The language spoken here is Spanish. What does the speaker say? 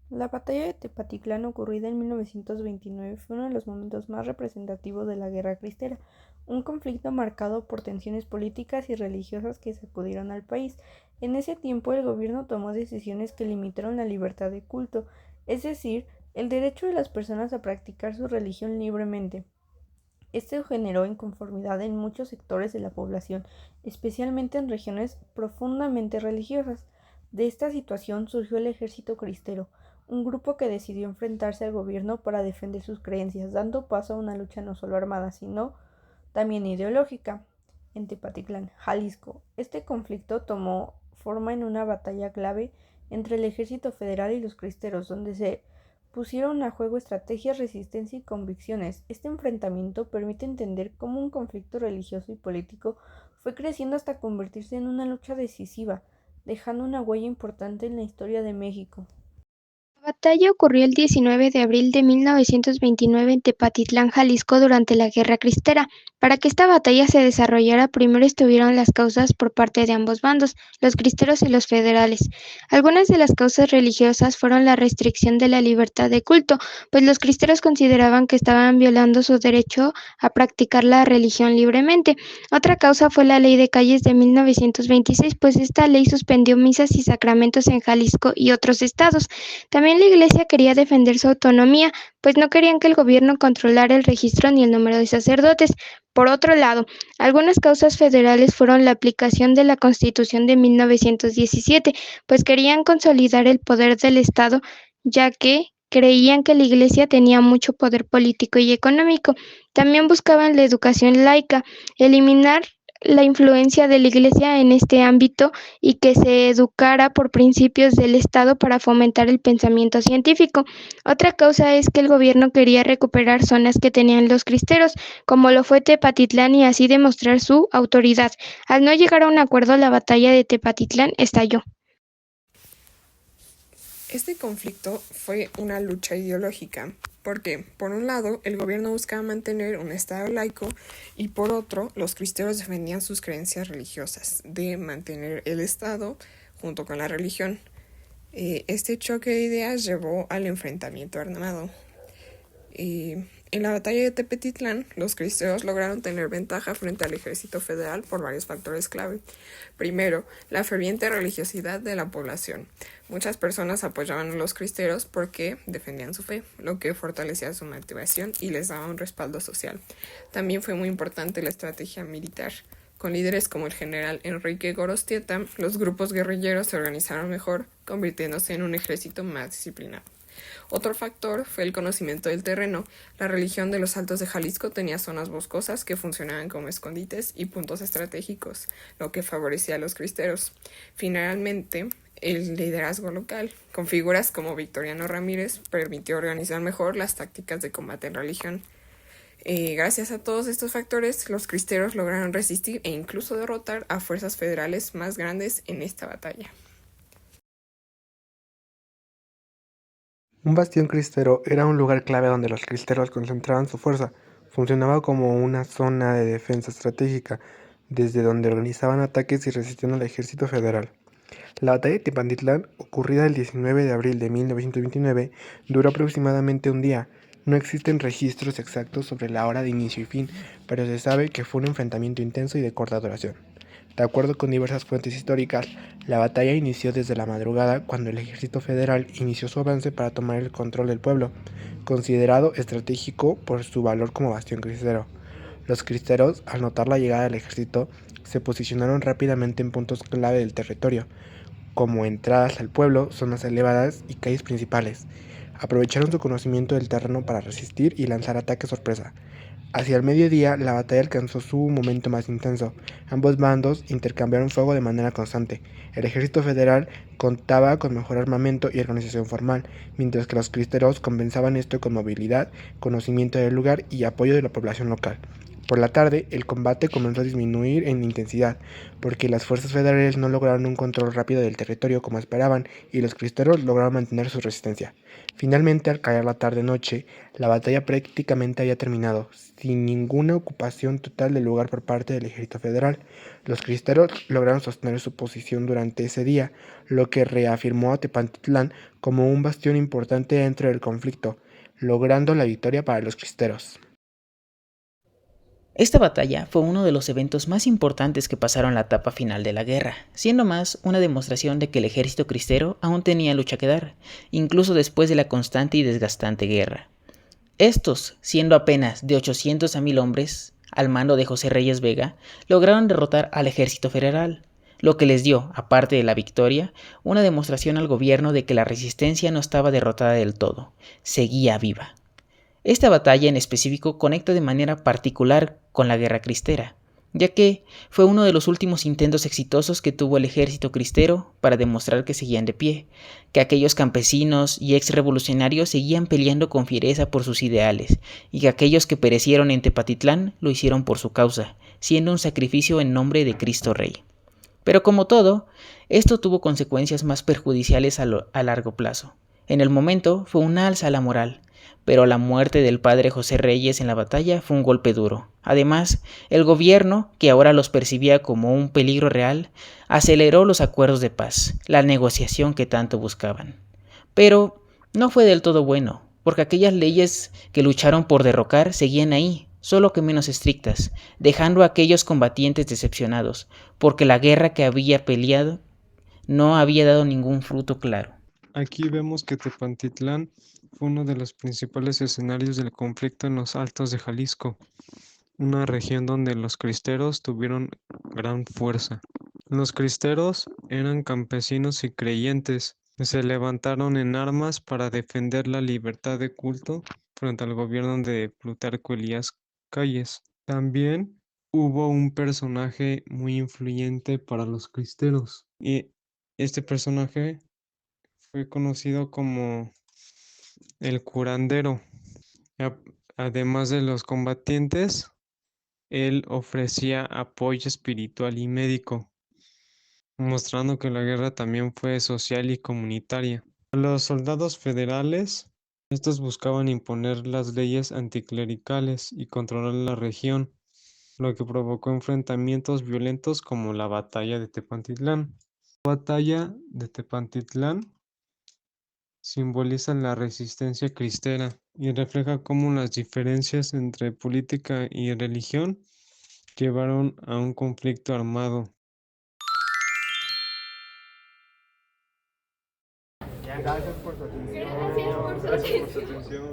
La batalla de Tepatitlán, ocurrida en 1929, fue uno de los momentos más representativos de la Guerra Cristera, un conflicto marcado por tensiones políticas y religiosas que sacudieron al país. En ese tiempo, el gobierno tomó decisiones que limitaron la libertad de culto, es decir, el derecho de las personas a practicar su religión libremente. Esto generó inconformidad en muchos sectores de la población, especialmente en regiones profundamente religiosas. De esta situación surgió el Ejército Cristero, un grupo que decidió enfrentarse al gobierno para defender sus creencias, dando paso a una lucha no solo armada, sino también ideológica. En Tepatitlán, Jalisco, este conflicto tomó forma en una batalla clave entre el ejército federal y los cristeros, donde se pusieron a juego estrategias, resistencia y convicciones. Este enfrentamiento permite entender cómo un conflicto religioso y político fue creciendo hasta convertirse en una lucha decisiva, dejando una huella importante en la historia de México. La batalla ocurrió el 19 de abril de 1929 en Tepatitlán, Jalisco, durante la Guerra Cristera. Para que esta batalla se desarrollara, primero estuvieron las causas por parte de ambos bandos, los cristeros y los federales. Algunas de las causas religiosas fueron la restricción de la libertad de culto, pues los cristeros consideraban que estaban violando su derecho a practicar la religión libremente. Otra causa fue la Ley de Calles de 1926, pues esta ley suspendió misas y sacramentos en Jalisco y otros estados. También la Iglesia quería defender su autonomía, pues no querían que el gobierno controlara el registro ni el número de sacerdotes. Por otro lado, algunas causas federales fueron la aplicación de la Constitución de 1917, pues querían consolidar el poder del Estado, ya que creían que la Iglesia tenía mucho poder político y económico. También buscaban la educación laica, eliminar la influencia de la Iglesia en este ámbito y que se educara por principios del Estado para fomentar el pensamiento científico. Otra causa es que el gobierno quería recuperar zonas que tenían los cristeros, como lo fue Tepatitlán, y así demostrar su autoridad. Al no llegar a un acuerdo, la batalla de Tepatitlán estalló. Este conflicto fue una lucha ideológica, porque por un lado el gobierno buscaba mantener un estado laico y por otro los cristeros defendían sus creencias religiosas de mantener el estado junto con la religión. Este choque de ideas llevó al enfrentamiento armado. En la batalla de Tepetitlán, los cristeros lograron tener ventaja frente al ejército federal por varios factores clave. Primero, la ferviente religiosidad de la población. Muchas personas apoyaban a los cristeros porque defendían su fe, lo que fortalecía su motivación y les daba un respaldo social. También fue muy importante la estrategia militar. Con líderes como el general Enrique Gorostieta, los grupos guerrilleros se organizaron mejor, convirtiéndose en un ejército más disciplinado. Otro factor fue el conocimiento del terreno. La religión de los Altos de Jalisco tenía zonas boscosas que funcionaban como escondites y puntos estratégicos, lo que favorecía a los cristeros. Finalmente, el liderazgo local, con figuras como Victoriano Ramírez, permitió organizar mejor las tácticas de combate en religión. Gracias a todos estos factores, los cristeros lograron resistir e incluso derrotar a fuerzas federales más grandes en esta batalla. Un bastión cristero era un lugar clave donde los cristeros concentraban su fuerza. Funcionaba como una zona de defensa estratégica, desde donde organizaban ataques y resistían al ejército federal. La batalla de Tepatitlán, ocurrida el 19 de abril de 1929, duró aproximadamente un día. No existen registros exactos sobre la hora de inicio y fin, pero se sabe que fue un enfrentamiento intenso y de corta duración. De acuerdo con diversas fuentes históricas, la batalla inició desde la madrugada cuando el ejército federal inició su avance para tomar el control del pueblo, considerado estratégico por su valor como bastión cristero. Los cristeros, al notar la llegada del ejército, se posicionaron rápidamente en puntos clave del territorio, como entradas al pueblo, zonas elevadas y calles principales. Aprovecharon su conocimiento del terreno para resistir y lanzar ataques sorpresa. Hacia el mediodía, la batalla alcanzó su momento más intenso. Ambos bandos intercambiaron fuego de manera constante. El ejército federal contaba con mejor armamento y organización formal, mientras que los cristeros compensaban esto con movilidad, conocimiento del lugar y apoyo de la población local. Por la tarde, el combate comenzó a disminuir en intensidad, porque las fuerzas federales no lograron un control rápido del territorio como esperaban y los cristeros lograron mantener su resistencia. Finalmente, al caer la tarde-noche, la batalla prácticamente había terminado, sin ninguna ocupación total del lugar por parte del ejército federal. Los cristeros lograron sostener su posición durante ese día, lo que reafirmó a Tepatitlán como un bastión importante dentro del conflicto, logrando la victoria para los cristeros. Esta batalla fue uno de los eventos más importantes que pasaron la etapa final de la guerra, siendo más una demostración de que el ejército cristero aún tenía lucha que dar, incluso después de la constante y desgastante guerra. Estos, siendo apenas de 800 a 1000 hombres, al mando de José Reyes Vega, lograron derrotar al ejército federal, lo que les dio, aparte de la victoria, una demostración al gobierno de que la resistencia no estaba derrotada del todo, seguía viva. Esta batalla en específico conecta de manera particular con la Guerra Cristera, ya que fue uno de los últimos intentos exitosos que tuvo el ejército cristero para demostrar que seguían de pie, que aquellos campesinos y ex-revolucionarios seguían peleando con fiereza por sus ideales, y que aquellos que perecieron en Tepatitlán lo hicieron por su causa, siendo un sacrificio en nombre de Cristo Rey. Pero como todo, esto tuvo consecuencias más perjudiciales a largo plazo. En el momento fue una alza a la moral, pero la muerte del padre José Reyes en la batalla fue un golpe duro. Además, el gobierno, que ahora los percibía como un peligro real, aceleró los acuerdos de paz, la negociación que tanto buscaban. Pero no fue del todo bueno, porque aquellas leyes que lucharon por derrocar seguían ahí, solo que menos estrictas, dejando a aquellos combatientes decepcionados, porque la guerra que había peleado no había dado ningún fruto claro. Aquí vemos que Tepatitlán fue uno de los principales escenarios del conflicto en los Altos de Jalisco, una región donde los cristeros tuvieron gran fuerza. Los cristeros eran campesinos y creyentes que se levantaron en armas para defender la libertad de culto frente al gobierno de Plutarco Elías Calles. También hubo un personaje muy influyente para los cristeros y este personaje fue conocido como el curandero. Además de los combatientes, él ofrecía apoyo espiritual y médico, mostrando que la guerra también fue social y comunitaria. Los soldados federales, estos buscaban imponer las leyes anticlericales y controlar la región, lo que provocó enfrentamientos violentos como la Batalla de Tepatitlán. La Batalla de Tepatitlán simboliza la resistencia cristera y refleja cómo las diferencias entre política y religión llevaron a un conflicto armado. Gracias por su atención. Gracias por su atención.